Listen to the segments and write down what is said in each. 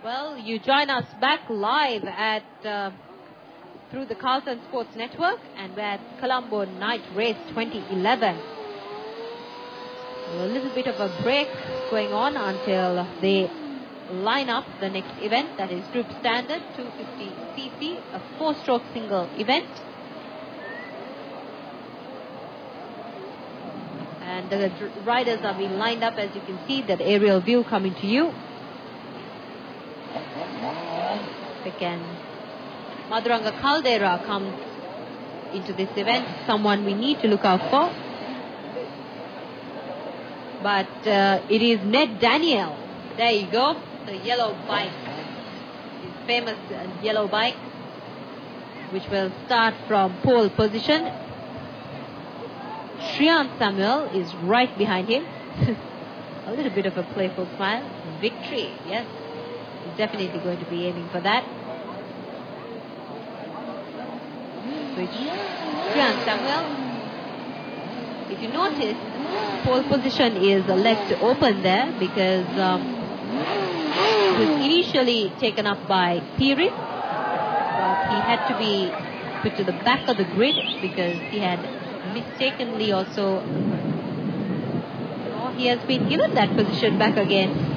Well, you join us back live at through the Carlton Sports Network, and we're at Colombo Night Race 2011. A little bit of a break going on until they line up the next event, that is Group Standard 250cc, a 4-stroke single event. And the riders are being lined up, as you can see, that aerial view coming to you. Again, Maduranga Caldera comes into this event, someone we need to look out for. But it is Ned Daniel. There you go, the yellow bike, his famous yellow bike, which will start from pole position. Shrian Samuel is right behind him. A little bit of a playful smile. Victory, yes. He's definitely going to be aiming for that. Which Shrian Samuel, if you notice, pole position is left open there because it was initially taken up by Piri, but he had to be put to the back of the grid because he had mistakenly also, he has been given that position back again.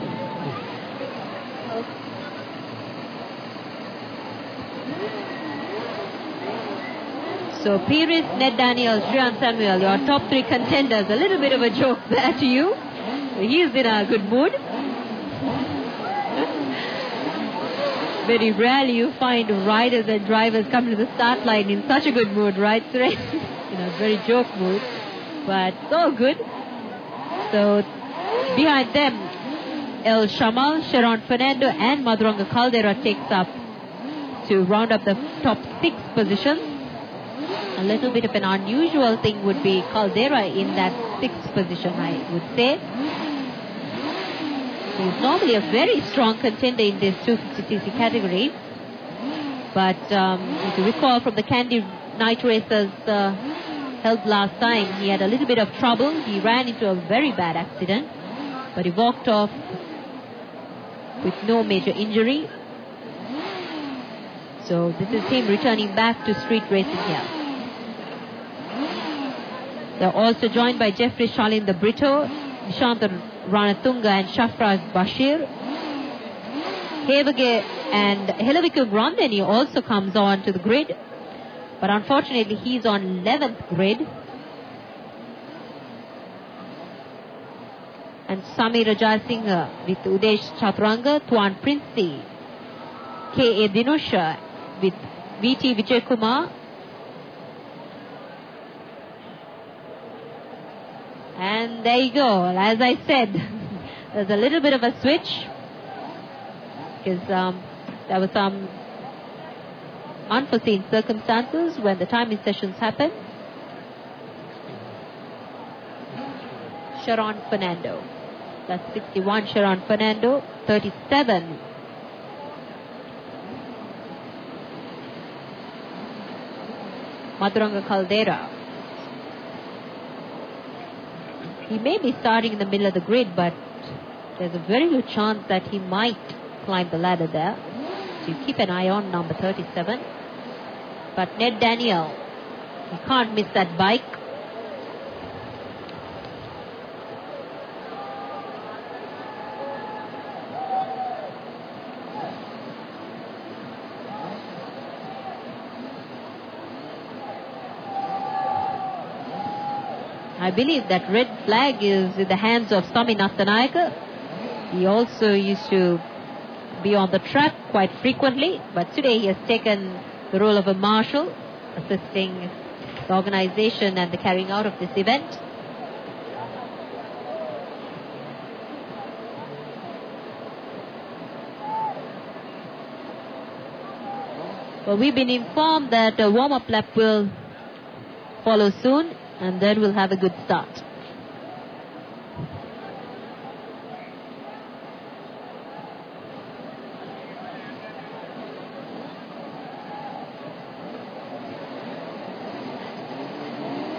So Pires, Ned Daniel, Shrian Samuel, your top 3 contenders. A little bit of a joke there to you. He's in a good mood. Very rarely you find riders and drivers come to the start line in such a good mood, right, Suresh? In a very joke mood. But it's all good. So behind them, El Shamal, Sheron, Fernando and Maduranga Caldera takes up to round up the top 6 positions. A little bit of an unusual thing would be Caldera in that 6th position, I would say. He's normally a very strong contender in this 250cc category. But if you recall from the Candy Night Races held last time, he had a little bit of trouble. He ran into a very bad accident, but he walked off with no major injury. So this is him returning back to street racing here. They're also joined by Jeffrey Shalin the Brito, Nishant Ranatunga and Shafraz Basheer. Hevage and Vikum Randeni also comes on to the grid, but unfortunately he's on 11th grid. And Samir Rajai Singh with Udesh Chaturanga, Tuan Princey, K.A. Dinusha with V.T. Vijay Kumar. And there you go. As I said, there's a little bit of a switch because there were some unforeseen circumstances when the timing sessions happened. Sheron Fernando. That's 61, Sheron Fernando. 37. Maduranga Caldera. He may be starting in the middle of the grid, but there's a very good chance that he might climb the ladder there. So you keep an eye on number 37. But Ned Daniel, you can't miss that bike. I believe that red flag is in the hands of Sami Nathanayaka. He also used to be on the track quite frequently, but today he has taken the role of a marshal, assisting the organization and the carrying out of this event. Well, we've been informed that a warm-up lap will follow soon, and then we'll have a good start.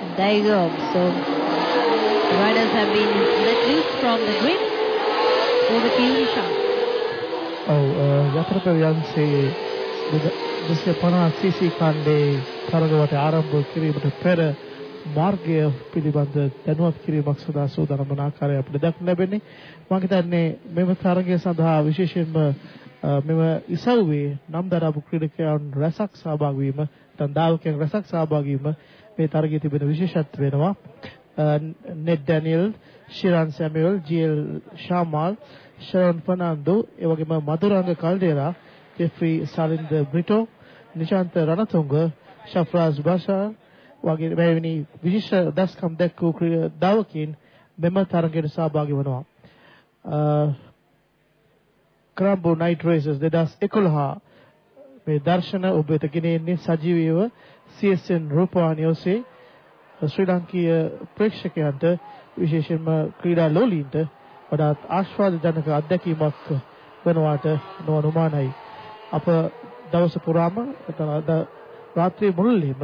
And there you go. So the riders have been let loose from the grid. Over to you, Nishant. යතරපෙර යන්සේ 250 cc කණ්ඩේ තරගවට ආරම්භ කිරීමට පෙර මාර්ගය පිළිබඳ දැනුවත් කිරීමක් සඳහා සූදානම් වන ආකාරය අපිට දක්න ලැබෙන්නේ. මම හිතන්නේ මෙම තරගය සඳහා විශේෂයෙන්ම මෙම ඉසව්වේ නම් දරපු ක්‍රීඩකයන් රැසක් සහභාගී වීම, නැත්නම් දායකයන් රැසක් සහභාගී වීම මේ තරගයේ තිබෙන විශේෂත්වය වෙනවා. Ned Daniel, Shiran Samuel, G L Shamal, Sheron Fernando, එවැගේම මදුරංග කල්ඩේරා, ජෙෆ්රි සාලින්ද බ්‍රිටෝ, නිශාන්ත රණතුංග, ශෆ්‍රාස් බෂාර් වගේ මෙවැනි විශේෂ දස්කම් දැක්වූ දායකයින් මෙම තරගයට සහභාගී වෙනවා. Colombo Night Races 2011 මේ දර්ශන ඔබ වෙත ගෙනෙන්නේ සජීවීව CSN රූපවාහිනිය ඔස්සේ ශ්‍රී ලංකීය ප්‍රේක්ෂකයන්ට විශේෂයෙන්ම ක්‍රීඩා ලෝලීන්ට වඩාත් ආශ්වාදජනක අත්දැකීමක් වෙනවාට නොඅනුමානයි. අප දවස පුරාම අද රාත්‍රියේ මුළුල්ලේම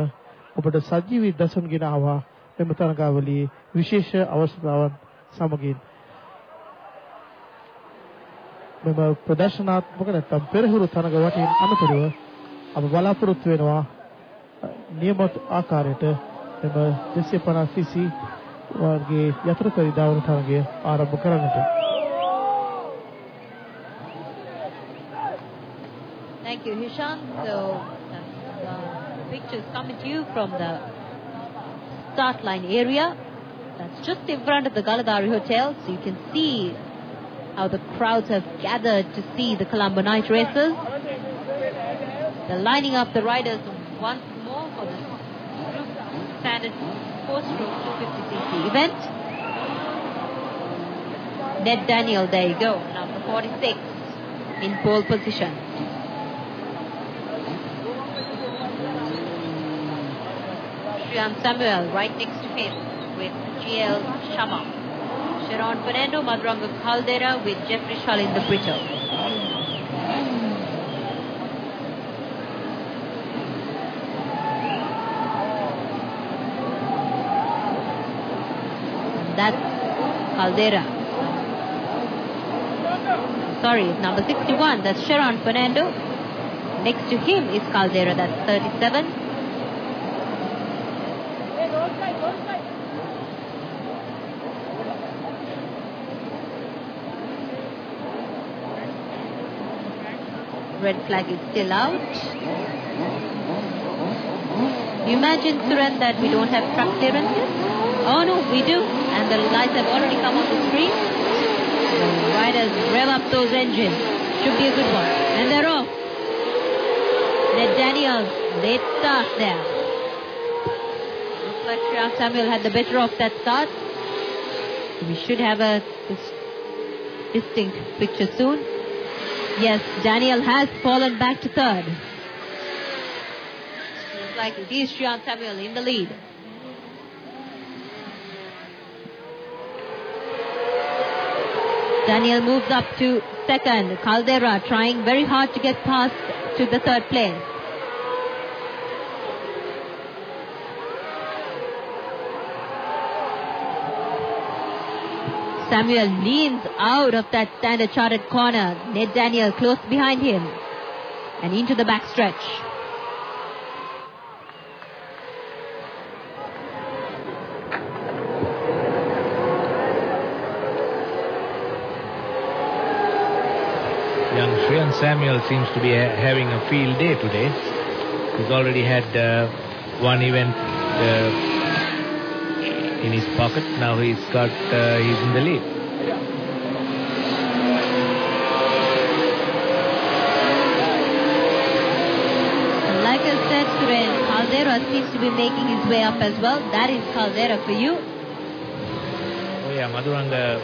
ඔබට සජීවී දසුන් ගෙන ආවා මෙම තරගාවලියේ විශේෂ අවස්ථාවන් සමගින්. මෙම ප්‍රදර්ශනාත්මක නැත්නම් පෙරහුරු තරග වටින් අනතුරුව අප බලාපොරොත්තු වෙනවා නියමිත ආකාරයට මෙම 250 cc වර්ගයේ යතරපරි දාවන තරගය ආරම්භ කරන්නට. Thank you, Hisham. So, pictures coming to you from the start line area. That's just in front of the Galadari Hotel, so you can see how the crowds have gathered to see the Colombo Night Races. They're lining up the riders once more for the group standard 4-stroke 250cc event. Ned Daniel, there you go, number 46 in pole position. Shrian Samuel right next to him with GL Shama. Sheron Fernando, Maduranga Caldera with Jeffrey Shalin the Brito. That's Caldera. Sorry, number 61, that's Sheron Fernando. Next to him is Caldera, that's 37. Red flag is still out. You imagine, Suren, that we don't have truck clearances? Oh no, we do. And the lights have already come on the screen. The riders rev up those engines. Should be a good one. And they're off. Ned Daniel, late start there. Looks like Shrian Samuel had the better of that start. We should have a distinct picture soon. Yes, Daniel has fallen back to third. Looks like it is Shrian Samuel in the lead. Daniel moves up to second. Caldera trying very hard to get past to the third place. Samuel leans out of that standard chartered corner. Ned Daniel close behind him and into the backstretch. Young Shrian Samuel seems to be having a field day today. He's already had one event in his pocket. Now he's in the lead. Like I said, Suren, Caldera seems to be making his way up as well. That is Caldera for you. Oh yeah, Maduranga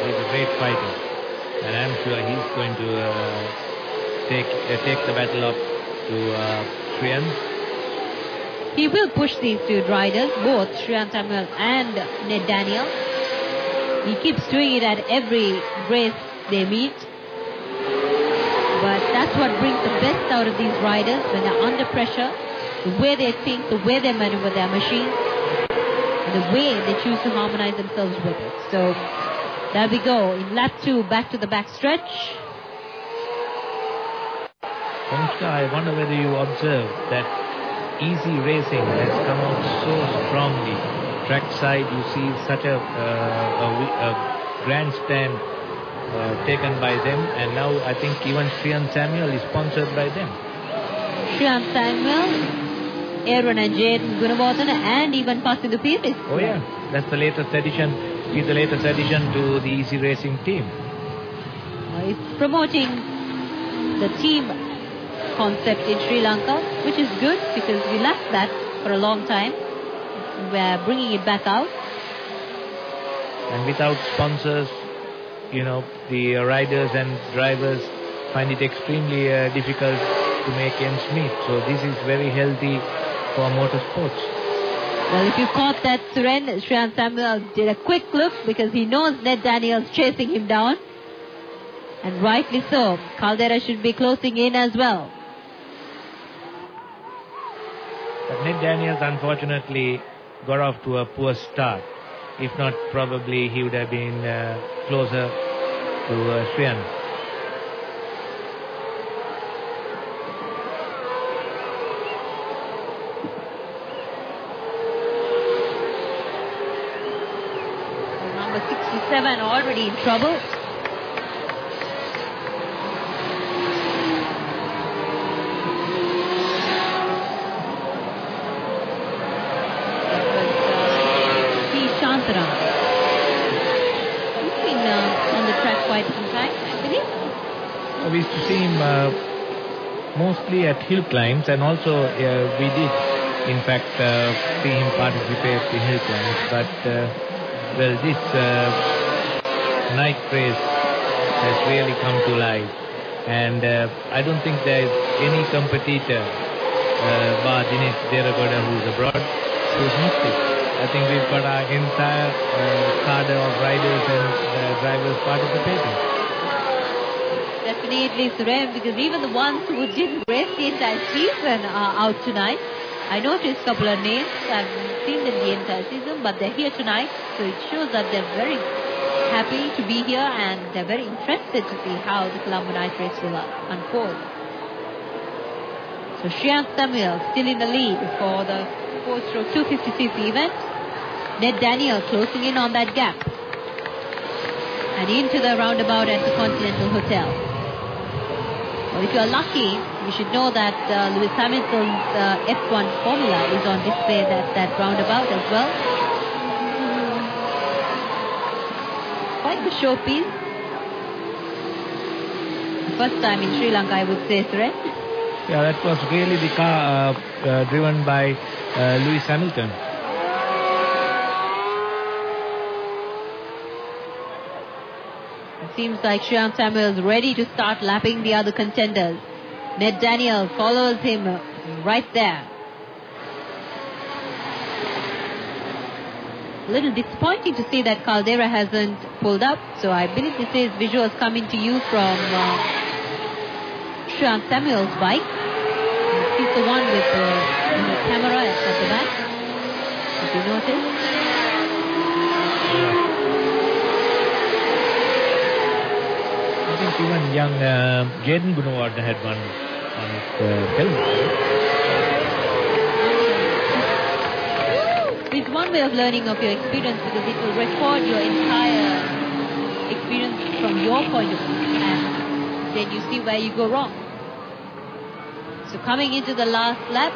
is a great fighter, and I'm sure he's going to take the battle up to Shrian. He will push these two riders, both Shrian Samuel and Ned Daniel. He keeps doing it at every race they meet. But that's what brings the best out of these riders when they're under pressure. The way they think, the way they maneuver their machines, and the way they choose to harmonize themselves with it. So there we go. In lap 2, back to the back stretch. Anushka, I wonder whether you observed that easy racing has come out so strongly. Trackside, you see such a grandstand taken by them, and now I think even Shrian Samuel is sponsored by them. Shrian Samuel, Aaron and Jaden Gunawardhan, and even Pasindu Pires. Oh yeah, that's the latest addition. He's the latest addition to the easy racing team. It's promoting the team concept in Sri Lanka, which is good because we lacked that for a long time. We're bringing it back out. And without sponsors, you know, the riders and drivers find it extremely difficult to make ends meet. So this is very healthy for motorsports. Well, if you caught that, Shrian Samuel did a quick look because he knows Ned Daniels chasing him down. And rightly so. Caldera should be closing in as well. But Ned Daniels unfortunately got off to a poor start. If not, probably he would have been closer to Shrian. Number 67 already in trouble. He's been on the track quite some time, I believe. We used to see him mostly at hill climbs, and also we did, in fact, see him participate in hill climbs. But well, this night race has really come to life, and I don't think there is any competitor, bar Dinesh Deragoda, who's abroad, who's missed it. I think we've got our entire cadre of riders and drivers participating. Definitely, Suren, because even the ones who didn't race the entire season are out tonight. I noticed a couple of names. I haven't seen them the entire season, but they're here tonight. So it shows that they're very happy to be here and they're very interested to see how the Colombo night race will unfold. So Shrian Samuel still in the lead for the 4-stroke 250cc event. Ned Daniel closing in on that gap. And into the roundabout at the Continental Hotel. Well, if you're lucky, you should know that Lewis Hamilton's F1 formula is on display at that roundabout as well. Quite the showpiece. First time in Sri Lanka, I would say, Suren. Yeah, that was really the car driven by Lewis Hamilton. It seems like Shrian Samuel is ready to start lapping the other contenders. Ned Daniel follows him right there. A little disappointing to see that Caldera hasn't pulled up. So I believe this is visuals coming to you from Shrian Samuel's bike. He's the one with the camera at the back. If you notice. I think even young Jaden Gunawardhan had one on his helmet. It's one way of learning of your experience because it will record your entire experience from your point of view and then you see where you go wrong. So coming into the last lap,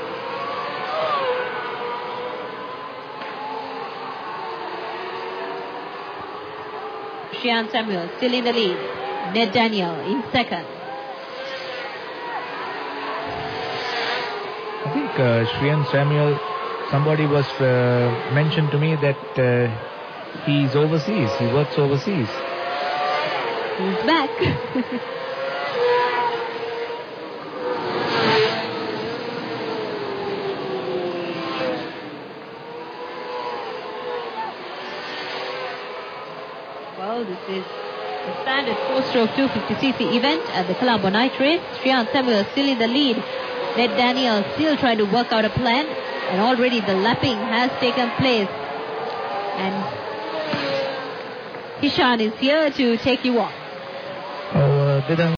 Shrian Samuel still in the lead. Ned Daniel in second. I think Shrian Samuel, somebody was mentioned to me that he's overseas. He works overseas. He's back. Well, this is the standard 4-stroke 250cc event at the Colombo night race. Shrian Samuel still in the lead. Ned Daniel still trying to work out a plan. And already the lapping has taken place. And Hishan is here to take you off. Didn't